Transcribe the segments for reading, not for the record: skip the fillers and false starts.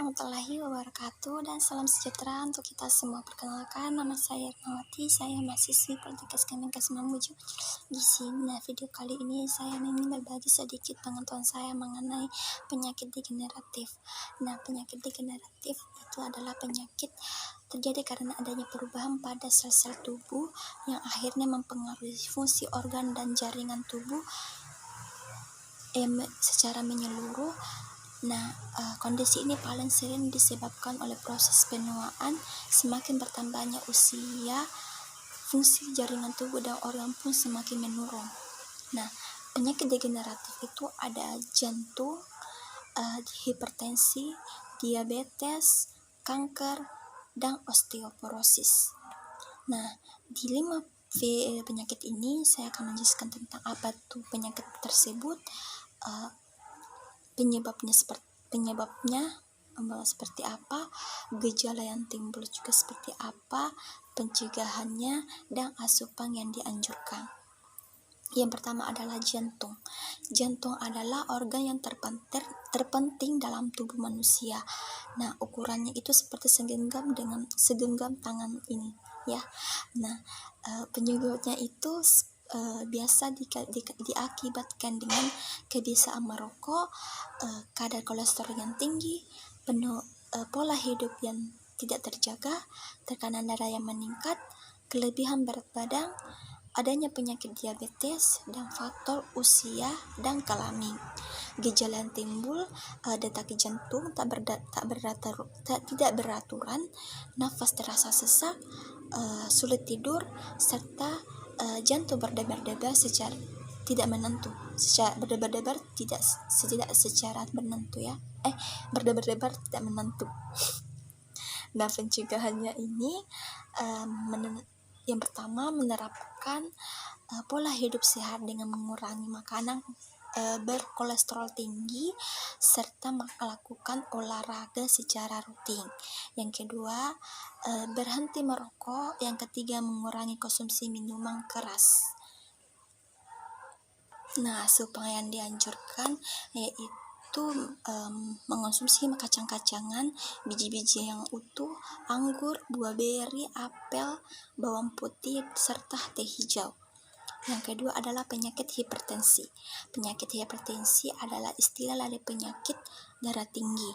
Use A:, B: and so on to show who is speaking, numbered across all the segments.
A: warahmatullahi wabarakatuh dan salam sejahtera untuk kita semua. Perkenalkan, nama saya Irmawati, saya mahasiswi Politeknik Kemenkes Mamuju Gizi. Nah, video kali ini saya ingin berbagi sedikit pengetahuan saya mengenai penyakit degeneratif. Nah, penyakit degeneratif itu adalah penyakit terjadi karena adanya perubahan pada sel-sel tubuh yang akhirnya mempengaruhi fungsi organ dan jaringan tubuh secara menyeluruh. Nah, kondisi ini paling sering disebabkan oleh proses penuaan. Semakin bertambahnya usia, fungsi jaringan tubuh dan organ pun semakin menurun. Nah, penyakit degeneratif itu ada jantung, hipertensi, diabetes, kanker, dan osteoporosis. Nah, di 5 penyakit ini saya akan menjelaskan tentang apa itu penyakit tersebut, penyebabnya seperti apa, gejala yang timbul juga seperti apa, pencegahannya, dan asupan yang dianjurkan. Yang pertama adalah jantung. Jantung adalah organ yang terpenting dalam tubuh manusia. Nah, ukurannya itu seperti segenggam tangan ini, ya. Nah, penyebabnya itu biasa diakibatkan dengan kebiasaan merokok, kadar kolesterol yang tinggi, pola hidup yang tidak terjaga, tekanan darah yang meningkat, kelebihan berat badan, adanya penyakit diabetes, dan faktor usia dan kelamin. Gejala yang timbul, detak jantung tidak beraturan, nafas terasa sesak, sulit tidur, serta jantung berdebar-debar secara tidak menentu. Berdebar-debar tidak secara menentu, ya. Berdebar-debar tidak menentu. Nah, pencegahannya ini yang pertama menerapkan pola hidup sehat dengan mengurangi makanan berkolesterol tinggi serta melakukan olahraga secara rutin. Yang kedua, berhenti merokok. Yang ketiga, mengurangi konsumsi minuman keras. Nah, supaya yang dianjurkan yaitu mengonsumsi kacang-kacangan, biji-biji yang utuh, anggur, buah beri, apel, bawang putih, serta teh hijau. Yang kedua adalah penyakit hipertensi. Penyakit hipertensi adalah istilah dari penyakit darah tinggi.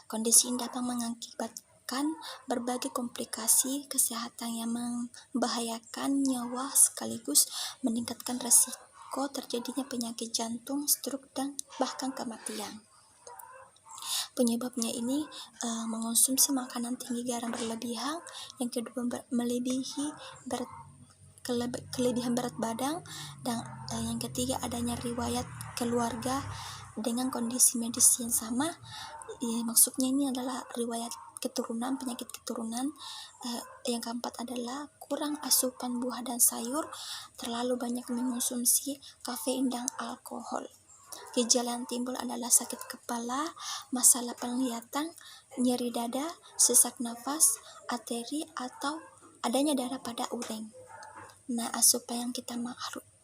A: Kondisi ini dapat mengakibatkan berbagai komplikasi kesehatan yang membahayakan nyawa sekaligus meningkatkan resiko terjadinya penyakit jantung, stroke, dan bahkan kematian. Penyebabnya ini mengonsumsi makanan tinggi garam berlebihan. Yang kedua, kelebihan berat badan, dan yang ketiga adanya riwayat keluarga dengan kondisi medis yang sama. Maksudnya ini adalah riwayat keturunan, penyakit keturunan. Yang keempat adalah kurang asupan buah dan sayur, terlalu banyak mengonsumsi kafein dan alkohol. Gejala yang timbul adalah sakit kepala, masalah penglihatan, nyeri dada, sesak nafas, ateri, atau adanya darah pada urin. Nah, asupan yang kita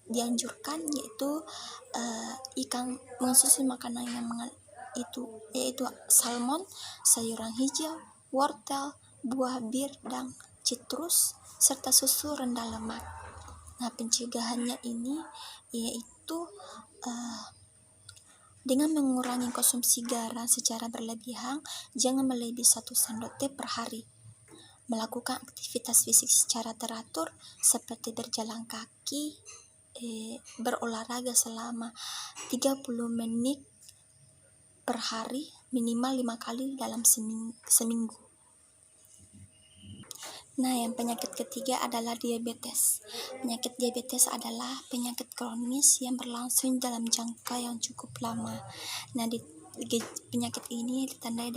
A: dianjurkan yaitu mengonsumsi makanan yang yaitu salmon, sayuran hijau, wortel, buah bir dan citrus, serta susu rendah lemak. Nah, pencegahannya ini yaitu dengan mengurangi konsumsi garam secara berlebihan, jangan melebihi 1 sendok teh per hari. Melakukan aktivitas fisik secara teratur seperti berjalan kaki, berolahraga selama 30 menit per hari, minimal 5 kali dalam seminggu. Nah, yang penyakit ketiga adalah diabetes. Penyakit diabetes adalah penyakit kronis yang berlangsung dalam jangka yang cukup lama. Nah, penyakit ini ditandai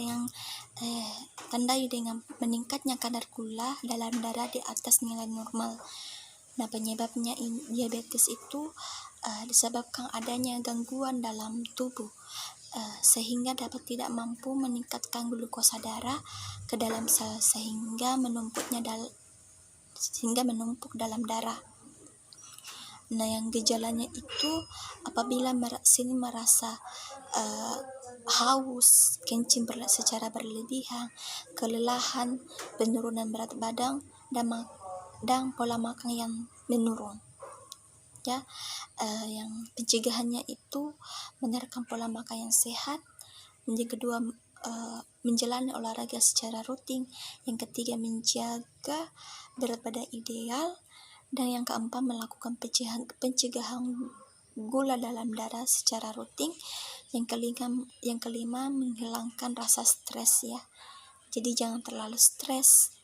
A: dengan meningkatnya kadar gula dalam darah di atas nilai normal. Nah, penyebabnya diabetes itu disebabkan adanya gangguan dalam tubuh, sehingga dapat tidak mampu meningkatkan glukosa darah ke dalam sel sehingga menumpuk dalam darah. Nah, yang gejalanya itu apabila merasa haus, kencing secara berlebihan, kelelahan, penurunan berat badan, dan pola makan yang menurun. Ya, yang pencegahannya itu menerapkan pola makan yang sehat. Yang kedua, menjalani olahraga secara rutin. Yang ketiga, menjaga berat badan ideal. Dan yang keempat, melakukan pencegahan gula dalam darah secara rutin. Yang kelima, menghilangkan rasa stres ya. Jadi jangan terlalu stres.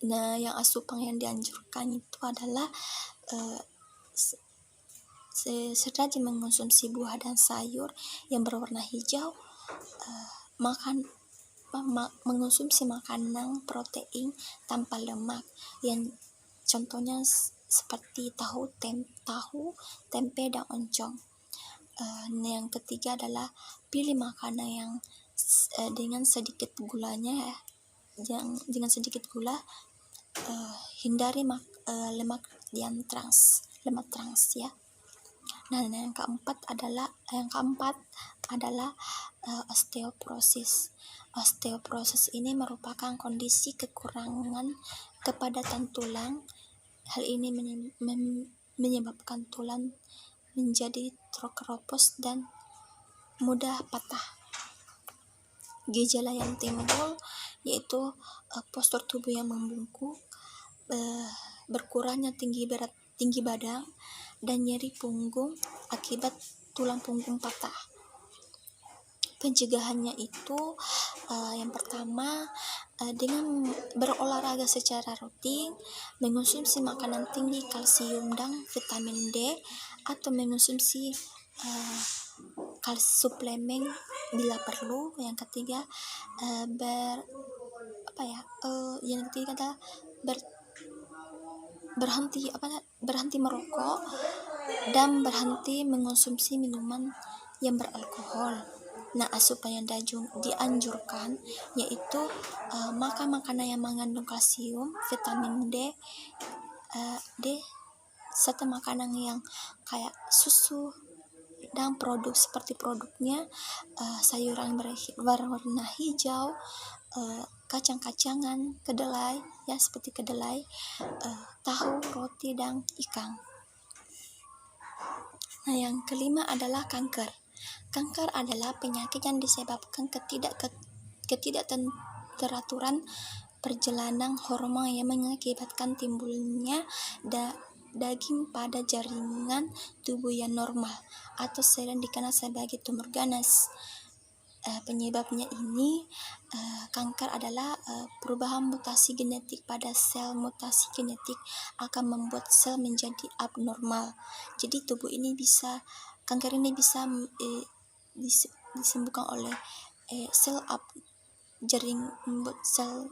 A: Nah, yang asupan yang dianjurkan itu adalah serajin mengonsumsi buah dan sayur yang berwarna hijau, mengonsumsi makanan protein tanpa lemak yang contohnya seperti tahu, tempe dan oncom. Yang ketiga adalah pilih makanan yang dengan sedikit gulanya ya, dengan sedikit gula. Hindari lemak trans ya. Nah, yang keempat adalah osteoporosis. Osteoporosis ini merupakan kondisi kekurangan kepadatan tulang. Hal ini menyebabkan tulang menjadi keropos dan mudah patah. Gejala yang timbul yaitu postur tubuh yang membungkuk, berkurangnya tinggi badan, dan nyeri punggung akibat tulang punggung patah. Pencegahannya itu yang pertama, dengan berolahraga secara rutin, mengonsumsi makanan tinggi kalsium dan vitamin D, atau mengonsumsi suplemen bila perlu. Yang ketiga, yang ketiga adalah berhenti merokok dan berhenti mengonsumsi minuman yang beralkohol. Nah, asupan yang dianjurkan yaitu makan makanan yang mengandung kalsium, vitamin D, serta makanan yang kayak susu dan produk seperti produknya, sayuran berwarna hijau, kacang-kacangan, kedelai ya, seperti kedelai, tahu, roti, dan ikan. Nah, yang kelima adalah kanker. Kanker adalah penyakit yang disebabkan ketidakteraturan perjalanan hormon yang mengakibatkan timbulnya daging pada jaringan tubuh yang normal, atau sering dikenal sebagai tumor ganas. Penyebabnya ini, kanker adalah perubahan mutasi genetik pada sel. Mutasi genetik akan membuat sel menjadi abnormal. Jadi kanker ini bisa disembuhkan oleh membuat sel